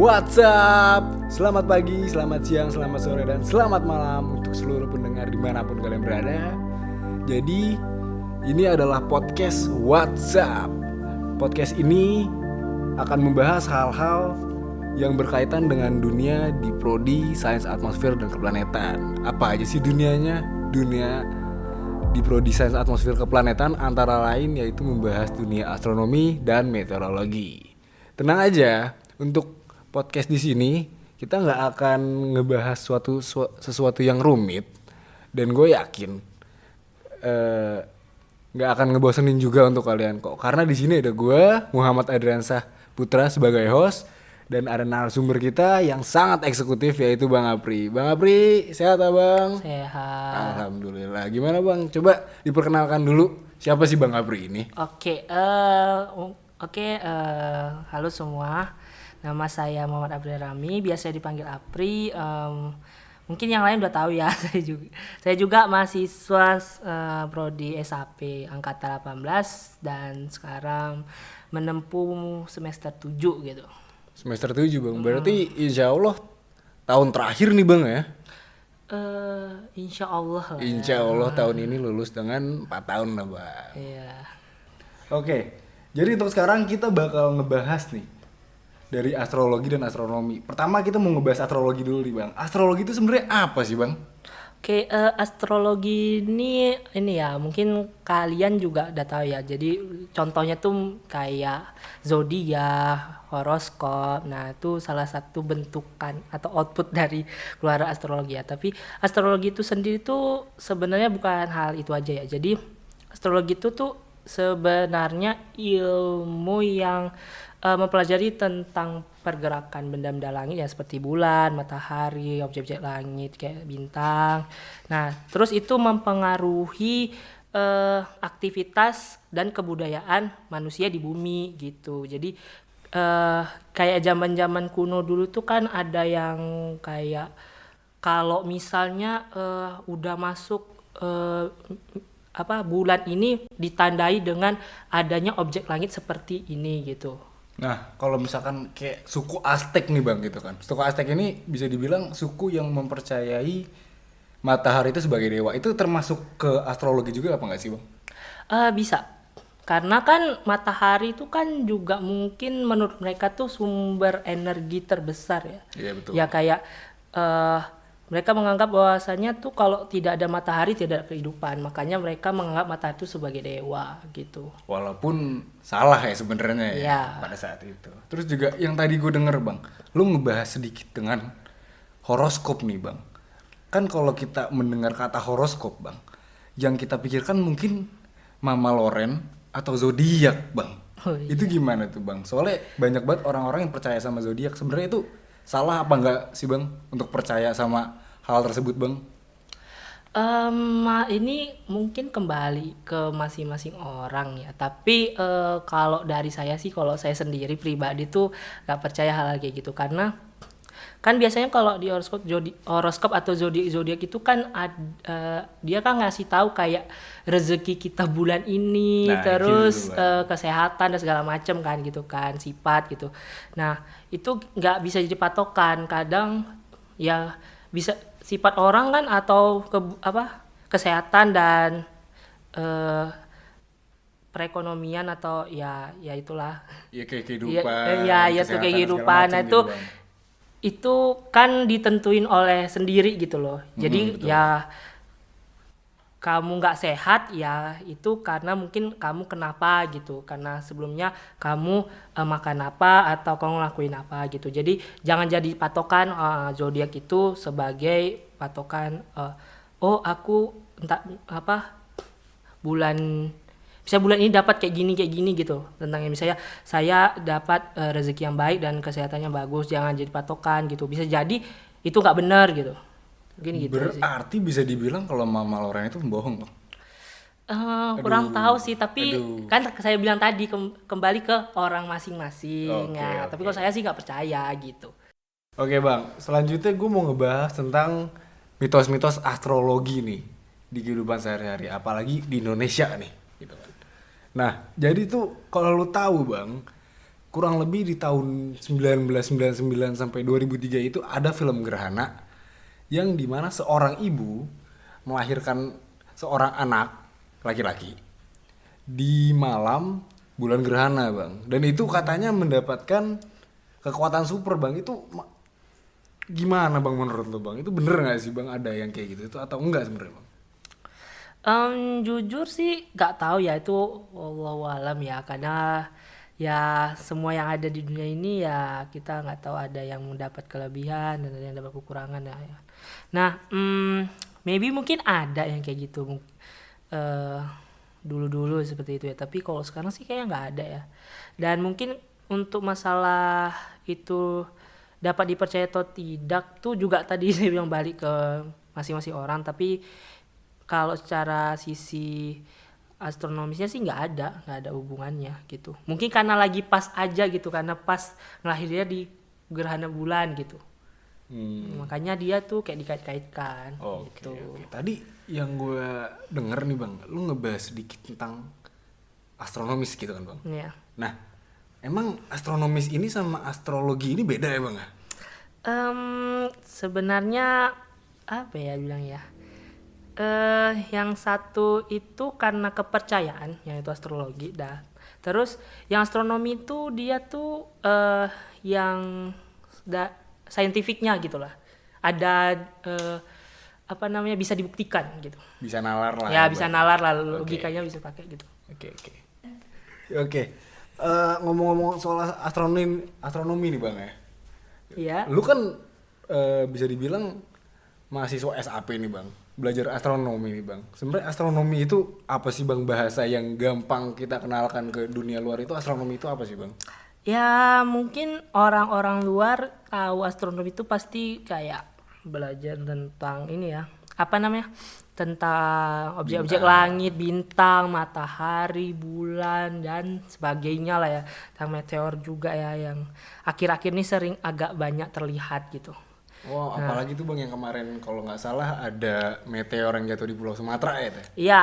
What's up? Selamat pagi, selamat siang, selamat sore, dan selamat malam untuk seluruh pendengar dimanapun kalian berada. Jadi ini adalah podcast What's Up. Podcast ini akan membahas hal-hal yang berkaitan dengan dunia di Prodi Sains Atmosfer dan Keplanetan. Apa aja sih dunianya? Dunia di Prodi Sains Atmosfer Keplanetan antara lain yaitu membahas dunia astronomi dan meteorologi. Tenang aja, untuk podcast di sini kita nggak akan ngebahas sesuatu yang rumit, dan gue yakin nggak akan ngebosenin juga untuk kalian kok, karena di sini ada gue Muhammad Adriansah Putra sebagai host, dan ada narasumber kita yang sangat eksekutif yaitu Bang Apri. Bang Apri, sehat Abang? Sehat. Alhamdulillah. Gimana Bang? Coba diperkenalkan dulu, siapa sih Bang Apri ini? Halo semua. Nama saya Muhammad Abdul Rami, biasa dipanggil Apri. Mungkin yang lain udah tahu ya. Saya juga mahasiswa prodi SAP angkatan 18 dan sekarang menempuh semester 7 gitu. Semester 7 Bang. Berarti insya Allah tahun terakhir nih Bang ya? Insya Allah lah. Insya Allah tahun ini lulus dengan 4 tahun lah Bang. Iya. Oke, jadi untuk sekarang kita bakal ngebahas nih dari astrologi dan astronomi. Pertama kita mau ngebahas astrologi dulu nih Bang. Astrologi itu sebenarnya apa sih Bang? Astrologi ini ya mungkin kalian juga udah tahu ya. Jadi contohnya tuh kayak zodiak, horoskop. Nah itu salah satu bentukan atau output dari keluar astrologi ya. Tapi astrologi itu sendiri tuh sebenarnya bukan hal itu aja ya. Jadi astrologi itu tuh sebenarnya ilmu yang mempelajari tentang pergerakan benda-benda langit ya, seperti bulan, matahari, objek-objek langit kayak bintang. Nah, terus itu mempengaruhi aktivitas dan kebudayaan manusia di bumi gitu. Jadi kayak zaman-zaman kuno dulu tuh kan ada yang kayak kalau misalnya udah masuk bulan ini ditandai dengan adanya objek langit seperti ini gitu. Nah, kalau misalkan kayak suku Aztec nih Bang gitu kan. Suku Aztec ini bisa dibilang suku yang mempercayai matahari itu sebagai dewa. Itu termasuk ke astrologi juga apa nggak sih Bang? Bisa. Karena kan matahari itu kan juga mungkin menurut mereka tuh sumber energi terbesar ya. Iya betul. Ya kayak mereka menganggap bahwasanya tuh kalau tidak ada matahari tidak ada kehidupan. Makanya mereka menganggap matahari itu sebagai dewa gitu. Walaupun salah ya sebenarnya ya pada saat itu. Terus juga yang tadi gue denger Bang, lu ngebahas sedikit dengan horoskop nih Bang. Kan kalau kita mendengar kata horoskop Bang, yang kita pikirkan mungkin Mama Loren atau zodiak Bang. Oh, iya. Itu gimana tuh Bang? Soalnya banyak banget orang-orang yang percaya sama zodiak. Sebenarnya itu salah apa enggak sih Bang untuk percaya sama hal tersebut Bang? Ini mungkin kembali ke masing-masing orang ya. Tapi kalau dari saya sih, kalau saya sendiri pribadi tuh gak percaya hal kayak gitu. Karena kan biasanya kalau di horoskop atau zodiak itu kan dia kan ngasih tahu kayak rezeki kita bulan ini, terus kesehatan dan segala macam kan gitu kan, sifat gitu. Nah itu nggak bisa jadi patokan. Kadang ya bisa sifat orang kan atau kesehatan dan perekonomian atau ya itulah. Ya kayak kehidupan. Ya tuh kayak kehidupan. Nah itu kan ditentuin oleh sendiri gitu loh. Jadi ya kamu nggak sehat ya itu karena mungkin kamu kenapa gitu, karena sebelumnya kamu makan apa atau kamu ngelakuin apa gitu. Jadi jangan jadi patokan zodiak itu sebagai patokan aku bulan ini dapat kayak gini gitu. Tentangnya misalnya saya dapat rezeki yang baik dan kesehatannya bagus, jangan jadi patokan gitu. Bisa jadi itu nggak benar gitu. Mungkin gitu. Berarti sih bisa dibilang kalau Mama Loren itu pembohong Bang? Kurang tahu sih, tapi kan saya bilang tadi kembali ke orang masing-masing. Tapi kalau saya sih nggak percaya gitu. Oke Bang, selanjutnya gue mau ngebahas tentang mitos-mitos astrologi nih di kehidupan sehari-hari, apalagi di Indonesia nih gitu kan. Nah, jadi tuh kalau lu tahu Bang, kurang lebih di tahun 1999 sampai 2003 itu ada film Gerhana yang dimana seorang ibu melahirkan seorang anak laki-laki di malam bulan gerhana bang, dan itu katanya mendapatkan kekuatan super bang. Itu gimana bang menurut lo bang? Itu bener nggak sih bang ada yang kayak gitu itu atau enggak sebenarnya bang? Jujur sih nggak tahu ya itu wallahu alam ya, karena ya semua yang ada di dunia ini ya kita nggak tahu, ada yang mendapat kelebihan dan ada yang dapat kekurangan ya. Nah, maybe mungkin ada yang kayak gitu eh, dulu-dulu seperti itu ya. Tapi kalau sekarang sih kayaknya nggak ada ya. Dan mungkin untuk masalah itu dapat dipercaya atau tidak tuh juga tadi saya bilang balik ke masing-masing orang. Tapi kalau secara sisi astronomisnya sih nggak ada hubungannya gitu. Mungkin karena lagi pas aja gitu, karena pas ngelahirnya di gerhana bulan gitu. Makanya dia tuh kayak dikait-kaitkan gitu. Oke. Tadi yang gue denger nih bang, lu ngebahas sedikit tentang astronomis gitu kan bang. Iya. Nah, emang astronomis ini sama astrologi ini beda ya bang? Sebenarnya apa ya bilang ya? Yang satu itu karena kepercayaan, yang itu astrologi dah. Terus yang astronomi itu dia tuh yang saintifiknya gitulah. Ada apa namanya, bisa dibuktikan gitu. Bisa nalar lah. Ya bisa nalar lah, logikanya bisa pakai gitu. Oke. Ngomong-ngomong soal astronomi nih bang ya. Iya. Lu kan bisa dibilang mahasiswa SAP nih bang, belajar astronomi nih bang. Sebenarnya astronomi itu apa sih bang? Bahasa yang gampang kita kenalkan ke dunia luar itu, astronomi itu apa sih bang? Ya mungkin orang-orang luar tahu astronomi itu pasti kayak belajar tentang ini ya, apa namanya, tentang objek-objek langit, bintang, matahari, bulan dan sebagainya lah ya, tentang meteor juga ya yang akhir-akhir ini sering agak banyak terlihat gitu. Wah, apalagi tuh bang yang kemarin kalau nggak salah ada meteor yang jatuh di Pulau Sumatera ya teh? Iya,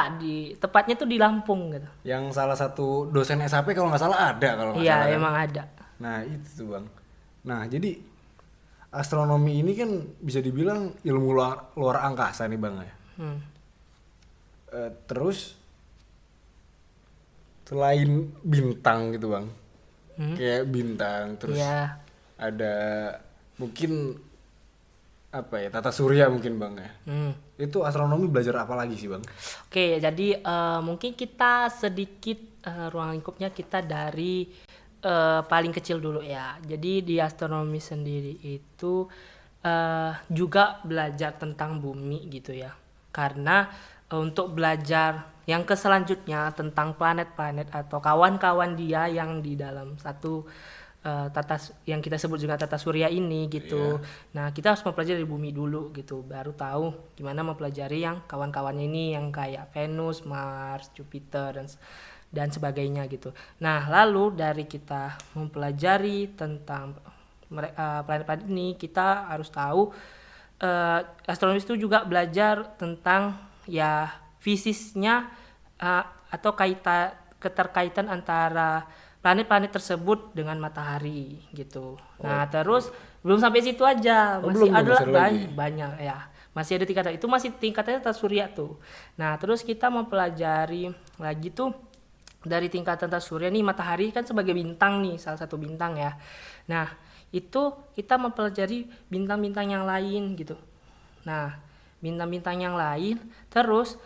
tepatnya tuh di Lampung gitu. Yang salah satu dosen SAP kalau nggak salah ada kalau nggak Iya, salah. Kan? emang ada. Nah itu tuh bang. Nah jadi astronomi ini kan bisa dibilang ilmu luar angkasa nih bang ya. Terus selain bintang gitu bang, kayak bintang, terus Iya. ada mungkin apa ya, tata surya mungkin bang ya. Itu astronomi belajar apa lagi sih bang? Oke, jadi mungkin kita sedikit ruang lingkupnya kita dari paling kecil dulu ya. Jadi di astronomi sendiri itu juga belajar tentang bumi gitu ya. Karena untuk belajar yang ke selanjutnya tentang planet-planet atau kawan-kawan dia yang di dalam satu yang kita sebut juga tata surya ini gitu. Nah, kita harus mempelajari bumi dulu gitu, baru tahu gimana mempelajari yang kawan-kawannya ini yang kayak Venus, Mars, Jupiter dan sebagainya gitu. Nah, lalu dari kita mempelajari tentang planet-planet ini, kita harus tahu astronomis itu juga belajar tentang ya fisiknya atau keterkaitan antara planet-planet tersebut dengan matahari gitu. Nah, terus belum sampai situ aja, masih ada banyak ya. Masih ada tingkatan. Itu masih tingkatannya tata surya tuh. Nah, terus kita mempelajari lagi tuh dari tingkatan tata surya nih, matahari kan sebagai bintang nih, salah satu bintang ya. Nah, itu kita mempelajari bintang-bintang yang lain gitu. Nah, bintang-bintang yang lain terus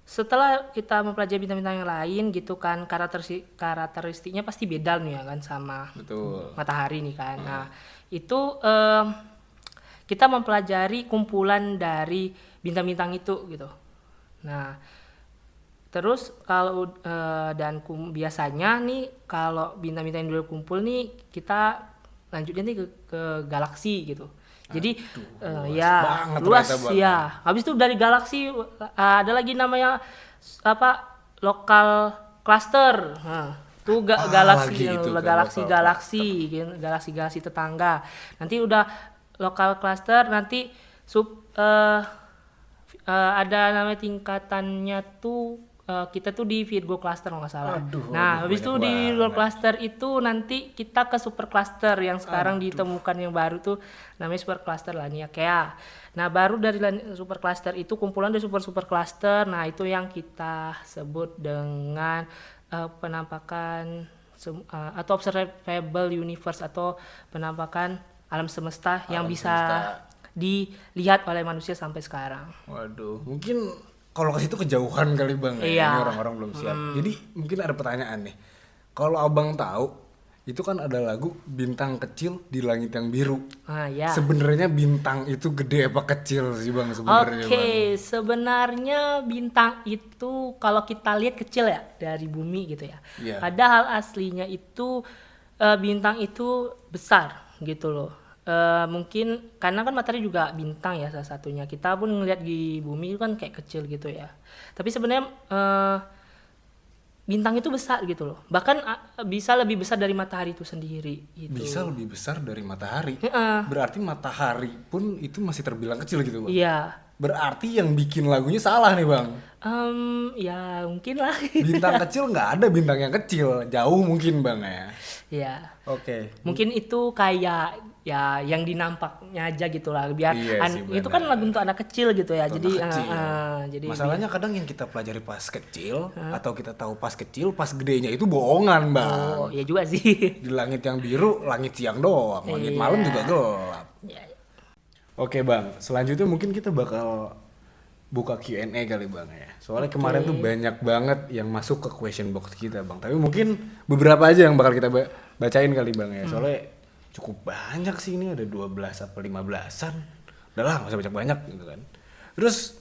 setelah kita mempelajari bintang-bintang yang lain gitu kan, karakteristiknya pasti beda nih ya kan sama matahari nih kan. Nah, itu kita mempelajari kumpulan dari bintang-bintang itu gitu. Nah, terus kalau biasanya nih kalau bintang-bintang yang udah kumpul nih, kita lanjutnya nih ke galaksi gitu. Jadi luas ya. Habis itu dari galaksi ada lagi namanya apa, lokal cluster. Nah, itu galaksi tetangga. Nanti udah lokal cluster, nanti ada namanya tingkatannya tuh kita tuh di Virgo cluster kalau nggak salah. Aduh, Nah, aduh, habis itu banyak di banget. luar cluster itu nanti kita ke super cluster yang sekarang ditemukan yang baru tuh namanya super cluster Laniakea. Nah, baru dari super cluster itu kumpulan dari super cluster. Nah, itu yang kita sebut dengan penampakan atau observable universe atau penampakan alam semesta yang bisa dilihat oleh manusia sampai sekarang. Waduh, mungkin kalau ke situ kejauhan kali Bang ya. Iya. Ini orang-orang belum siap. Jadi mungkin ada pertanyaan nih. Kalau Abang tahu, itu kan ada lagu Bintang Kecil di Langit yang Biru. Ah ya. Sebenarnya bintang itu gede apa kecil sih Bang sebenarnya Bang? Oke, sebenarnya bintang itu kalau kita lihat kecil ya dari bumi gitu ya. Iya. Padahal aslinya itu bintang itu besar gitu loh. Mungkin karena kan matahari juga bintang ya salah satunya. Kita pun ngelihat di bumi itu kan kayak kecil gitu ya. Tapi sebenarnya bintang itu besar gitu loh. Bahkan bisa lebih besar dari matahari itu sendiri gitu. Bisa lebih besar dari matahari. Heeh. Berarti matahari pun itu masih terbilang kecil gitu Bang. Iya. Berarti yang bikin lagunya salah nih Bang. Ya mungkin lah. Bintang kecil nggak ada bintang yang kecil. Jauh mungkin Bang ya. Iya. Oke. Mungkin itu kayak ya yang dinampaknya aja gitu lah biar Iya sih, itu kan lagu untuk anak kecil gitu ya. Untuk Jadi anak kecil. jadi Masalahnya kadang yang kita pelajari pas kecil atau kita tahu pas kecil, pas gedenya itu bohongan Bang. oh ya juga sih. Di langit yang biru, langit siang doang, langit Iya. malam juga gelap. Ya, Oke Bang, selanjutnya mungkin kita bakal buka Q&A kali Bang ya. Soalnya kemarin tuh banyak banget yang masuk ke question box kita Bang. Tapi mungkin beberapa aja yang bakal kita bacain kali Bang ya. Soalnya cukup banyak sih, ini ada 12 atau 15-an. Udah lah, gak usah banyak-banyak gitu kan. Terus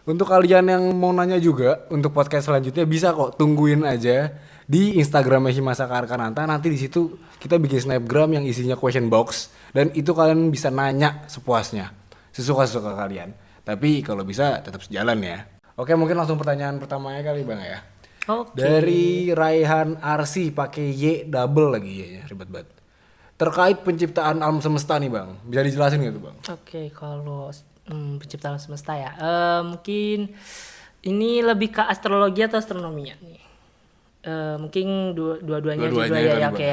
untuk kalian yang mau nanya juga untuk podcast selanjutnya bisa kok tungguin aja di Instagramnya Himasa Karkananta. Nanti di situ kita bikin snapgram yang isinya question box dan itu kalian bisa nanya sepuasnya, sesuka-suka kalian. Tapi kalau bisa tetap sejalan ya. Oke, mungkin langsung pertanyaan pertamanya kali Bang ya. Oke. Dari Raihan Arsi pakai Y double lagi Y-nya, ribet banget. Terkait penciptaan alam semesta nih Bang, bisa dijelasin gitu Bang? Oke, kalau penciptaan semesta ya, mungkin ini lebih ke astrologi atau astronominya nih. Mungkin dua-duanya Dua-duanya juga ya, kali, oke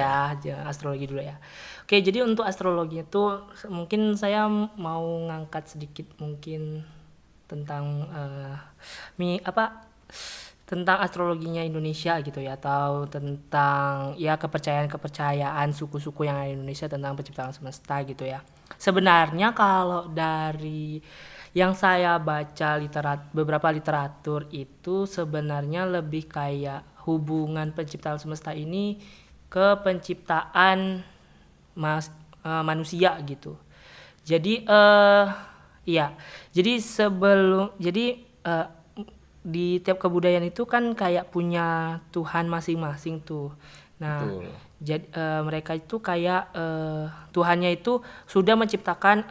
ya, astrologi dulu ya. Oke, jadi untuk astrologi itu mungkin saya mau ngangkat sedikit mungkin tentang tentang astrologinya Indonesia gitu ya, atau tentang ya kepercayaan suku-suku yang ada di Indonesia tentang penciptaan semesta gitu ya. Sebenarnya kalau dari yang saya baca beberapa literatur itu sebenarnya lebih kayak hubungan penciptaan semesta ini ke penciptaan manusia gitu. Jadi iya. Jadi di tiap kebudayaan itu kan kayak punya Tuhan masing-masing tuh. Nah, Betul. jadi mereka itu kayak Tuhannya itu sudah menciptakan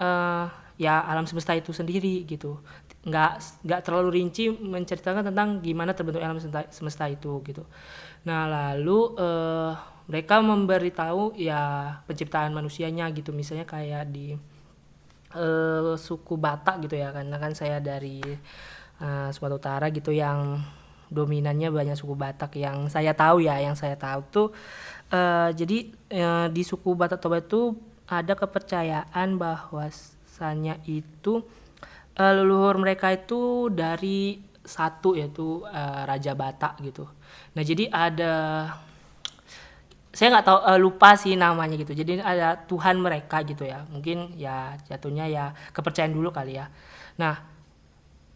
ya alam semesta itu sendiri gitu. Nggak terlalu rinci menceritakan tentang gimana terbentuk alam semesta itu gitu. Nah, lalu mereka memberitahu ya penciptaan manusianya gitu. Misalnya kayak di suku Batak gitu ya, karena kan saya dari Sumatera Utara gitu yang dominannya banyak suku Batak yang saya tahu tuh jadi di suku Batak Toba itu ada kepercayaan bahwasannya itu leluhur mereka itu dari satu yaitu Raja Batak gitu. Nah jadi ada saya nggak tahu lupa sih namanya gitu. Jadi ada Tuhan mereka gitu ya. Mungkin ya jatuhnya ya kepercayaan dulu kali ya. Nah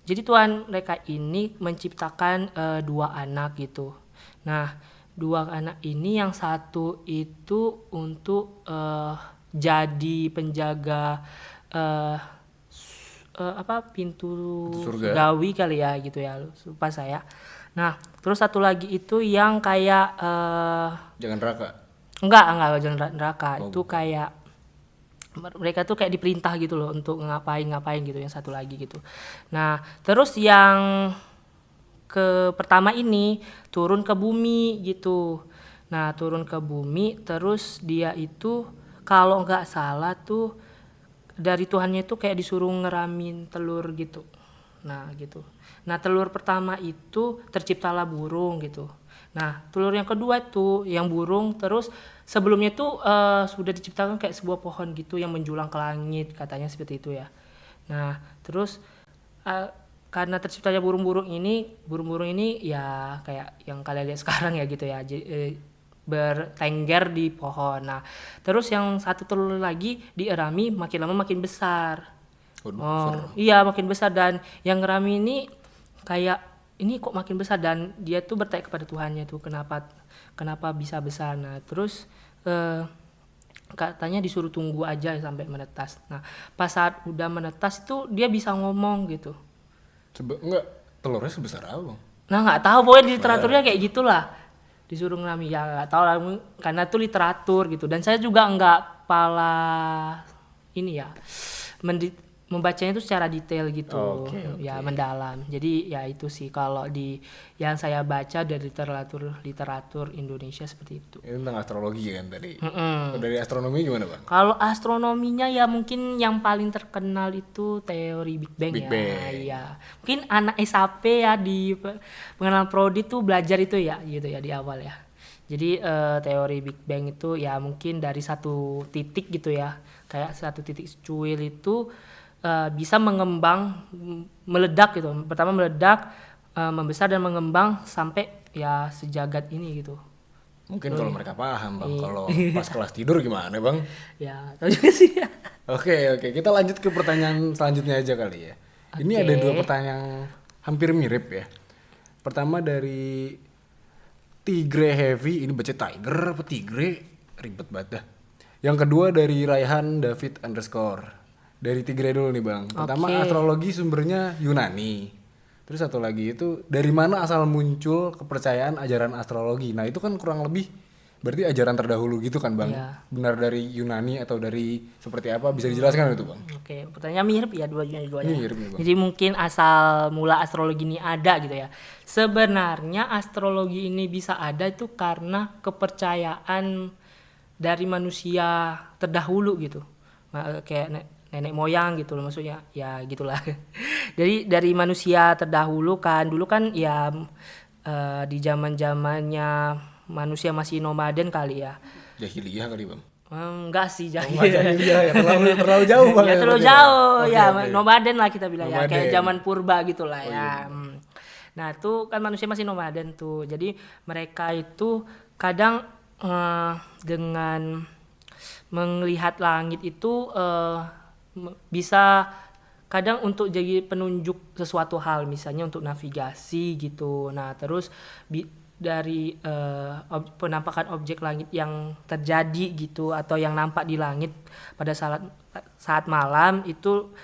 jadi Tuhan mereka ini menciptakan 2 anak gitu. Nah 2 anak ini yang satu itu untuk jadi penjaga pintu surga. surgawi kali ya gitu ya, lupa saya. Nah terus satu lagi itu yang kayak Jangan neraka. enggak jangan neraka. Itu kayak mereka tuh kayak diperintah gitu loh untuk ngapain gitu, yang satu lagi gitu. Nah terus yang ke pertama ini turun ke bumi gitu. Nah turun ke bumi terus dia itu kalau nggak salah tuh dari Tuhannya itu kayak disuruh ngeramin telur gitu. Nah gitu. Nah telur pertama itu terciptalah burung gitu. Nah telur yang kedua tuh yang burung, terus sebelumnya tuh sudah diciptakan kayak sebuah pohon gitu yang menjulang ke langit, katanya seperti itu ya. Nah terus karena terciptanya burung-burung ini ya kayak yang kalian lihat sekarang ya gitu ya, bertengger di pohon. Nah terus yang satu telur lagi dierami, makin lama makin besar. Waduh, Iya makin besar, dan yang ngerami ini kayak ini kok makin besar, dan dia tuh bertanya kepada Tuhannya tuh kenapa bisa besar. Nah terus katanya disuruh tunggu aja sampai menetas. Nah pas saat udah menetas itu dia bisa ngomong gitu. enggak, telurnya sebesar apa, Bang? Nah nggak tahu, pokoknya di literaturnya kayak gitulah, disuruh ngerami ya, nggak tahu lah karena itu literatur gitu, dan saya juga nggak pala ini ya membacanya itu secara detail gitu. Oke. Ya mendalam. Jadi ya itu sih kalau di yang saya baca dari literatur Indonesia seperti itu. Ini tentang astrologi kan tadi. Dari astronomi gimana, Bang? Kalau astronominya ya mungkin yang paling terkenal itu teori Big Bang. Big ya. Bang. Iya. Mungkin anak SAP ya di pengenalan prodi tuh belajar itu ya gitu ya di awal ya. Jadi teori Big Bang itu ya mungkin dari satu titik gitu ya. Kayak satu titik cuil itu bisa mengembang, meledak gitu. Pertama meledak, membesar dan mengembang sampai ya sejagat ini gitu. Mungkin kalau mereka paham, Bang. Kalau pas kelas tidur gimana, Bang? Ya tahu juga sih ya. Oke, kita lanjut ke pertanyaan selanjutnya aja kali ya. Ini ada dua pertanyaan yang hampir mirip ya. Pertama dari Tigre Heavy, ini baca Tiger apa Tigre? Ribet banget dah. Yang kedua dari Raihan David _ dari Tigre dulu nih, Bang. Pertama astrologi sumbernya Yunani. Terus satu lagi itu dari mana asal muncul kepercayaan ajaran astrologi. Nah itu kan kurang lebih berarti ajaran terdahulu gitu kan, Bang? Iya. Benar dari Yunani atau dari seperti apa, bisa dijelaskan itu, Bang? Oke, pertanyaan mirip ya dua-duanya. Mirip nih, Bang. Jadi mungkin asal mula astrologi ini ada gitu ya. Sebenarnya astrologi ini bisa ada itu karena kepercayaan dari manusia terdahulu gitu. Kayak nenek moyang gitu loh, maksudnya ya gitulah. Jadi dari manusia terdahulu kan, dulu kan ya di zaman-zamannya manusia masih nomaden kali ya. Jahiliyah kali, Bang. Enggak sih Jahiliyah ya, terlalu jauh, Bang. Ya terlalu jauh Oke, ya, oke. nomaden lah kita bilang ya, kayak Nomaden. zaman purba gitulah ya. iya. Nah itu kan manusia masih nomaden tuh, jadi mereka itu kadang dengan melihat langit itu bisa kadang untuk jadi penunjuk sesuatu hal, misalnya untuk navigasi gitu. Nah terus dari penampakan objek langit yang terjadi gitu atau yang nampak di langit pada saat malam itu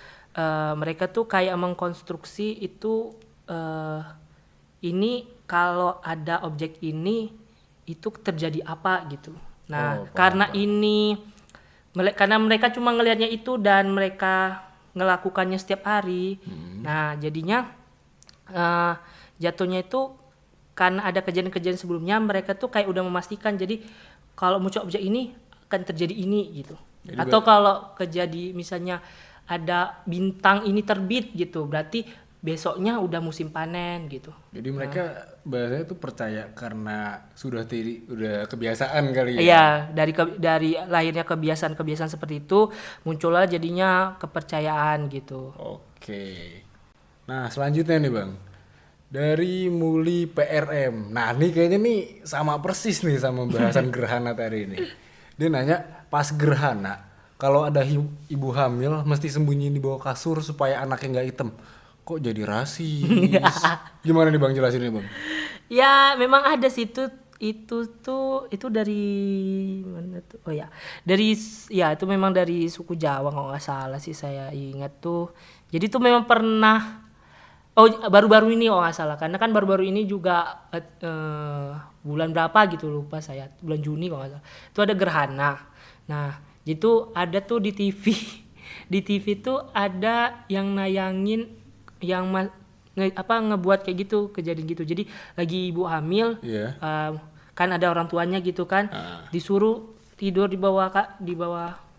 mereka tuh kayak mengkonstruksi itu ini kalau ada objek ini itu terjadi apa gitu. Nah karena karena mereka cuma ngelihatnya itu dan mereka ngelakukannya setiap hari. Nah jadinya jatuhnya itu karena ada kejadian-kejadian sebelumnya, mereka tuh kayak udah memastikan, jadi kalau muncul objek ini akan terjadi ini gitu. Jadi atau kalau misalnya ada bintang ini terbit gitu, berarti besoknya udah musim panen gitu. Jadi mereka bahasanya tuh percaya karena udah kebiasaan kali ya. Iya, dari lahirnya kebiasaan seperti itu muncullah jadinya kepercayaan gitu. Oke. Nah, selanjutnya nih, Bang. Dari Muli PRM. Nah, ini kayaknya nih sama persis nih sama bahasan gerhana tadi ini. Dia nanya, pas gerhana, kalau ada ibu hamil mesti sembunyi di bawah kasur supaya anaknya nggak hitam. Kok jadi rasis? Gimana nih, Bang, jelasin nih, Bang? Ya memang ada sih itu dari mana tuh? Oh ya, itu memang dari suku Jawa kalau nggak salah sih, saya ingat tuh. Jadi tuh memang pernah baru-baru ini kalau nggak salah, karena kan baru-baru ini juga bulan berapa gitu lupa saya, bulan Juni kalau nggak salah. Itu ada gerhana. Nah, itu ada tuh di TV. Di TV tuh ada yang nayangin yang ngebuat kayak gitu, kejadian gitu. Jadi lagi ibu hamil, kan ada orang tuanya gitu kan, disuruh tidur di bawah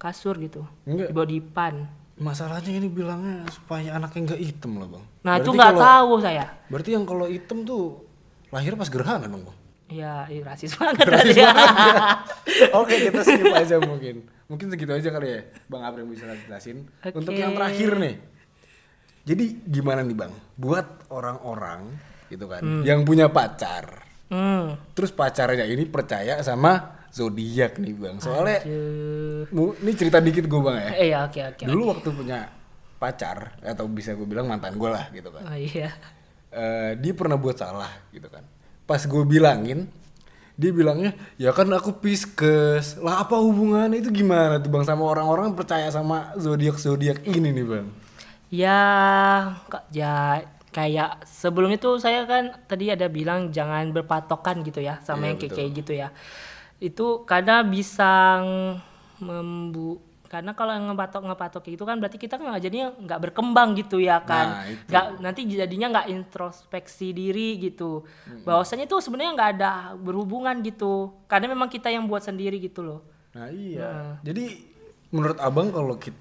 kasur gitu. Di bawah dipan. Masalahnya ini bilangnya supaya anaknya nggak hitam loh bang. Nah itu Berarti nggak kalau- tahu saya. Berarti yang kalau hitam tuh lahir pas gerhana dong bang. Iya, rasis banget Rasis tadi ya. banget ya. Oke kita skip aja mungkin. Mungkin segitu aja kali ya Bang Apri yang bisa jelasin. Oke. Untuk yang terakhir nih. Jadi gimana nih bang? Buat orang-orang gitu kan yang punya pacar. Terus pacarnya ini percaya sama zodiak nih bang. Soalnya ini cerita dikit gue bang ya. Iya, oke. Dulu waktu punya pacar atau bisa gue bilang mantan gue lah gitu kan. Oh iya. Dia pernah buat salah gitu kan. Pas gue bilangin, dia bilangnya ya kan aku Pisces. Lah apa hubungannya itu gimana tuh bang sama orang-orang percaya sama zodiak ini nih bang? Ya kayak sebelum itu saya kan tadi ada bilang jangan berpatokan gitu ya sama Iya, yang betul. kayak gitu ya. Itu karena bisa karena kalau yang ngepatok kayak gitu kan berarti kita kan jadinya nggak berkembang gitu ya Nah, kan. itu. Nanti jadinya nggak introspeksi diri gitu. Bahwasanya itu sebenarnya nggak ada berhubungan gitu. Karena memang kita yang buat sendiri gitu loh. Nah iya. Jadi menurut abang kalau kita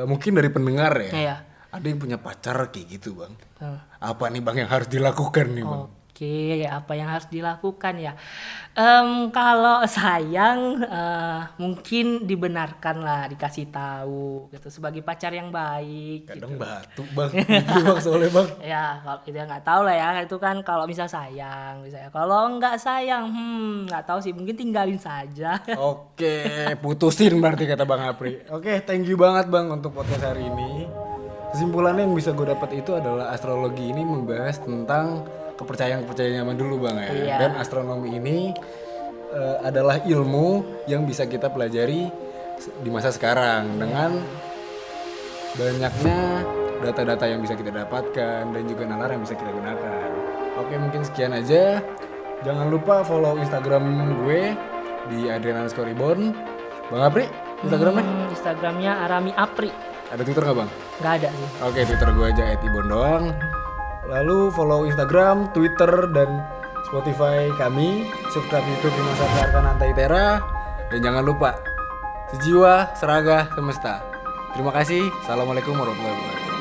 mungkin dari pendengar ya, Iya. ada yang punya pacar kayak gitu bang. Nah. Apa nih bang yang harus dilakukan nih bang? Oke, apa yang harus dilakukan ya? Kalau sayang mungkin dibenarkan lah, dikasih tahu gitu sebagai pacar yang baik. Kadang Gitu. batuk bang, gitu bang soalnya bang. Ya, kalau itu nggak tahu lah ya, itu kan kalau misal sayang, misalnya. Kalau nggak sayang, nggak tahu sih, mungkin tinggalin saja. Oke, putusin berarti kata Bang Apri. Oke, thank you banget Bang untuk podcast hari ini. Kesimpulannya yang bisa gue dapat itu adalah astrologi ini membahas tentang kepercayaan zaman dulu Bang ya. Iya. Dan astronomi ini adalah ilmu yang bisa kita pelajari di masa sekarang dengan banyaknya data-data yang bisa kita dapatkan dan juga nalar yang bisa kita gunakan. Oke, mungkin sekian aja. Jangan lupa follow Instagram gue di Adrian_Reborn. Bang Apri, Instagramnya? Instagramnya Arami Apri, Ada Twitter nggak bang? nggak ada sih. Oke, Twitter gue aja @ibon doang. Lalu follow Instagram, Twitter, dan Spotify kami. Subscribe YouTube di Masa Arkananta Itera. Dan jangan lupa, sejiwa, seraga, semesta. Terima kasih. Assalamualaikum warahmatullahi wabarakatuh.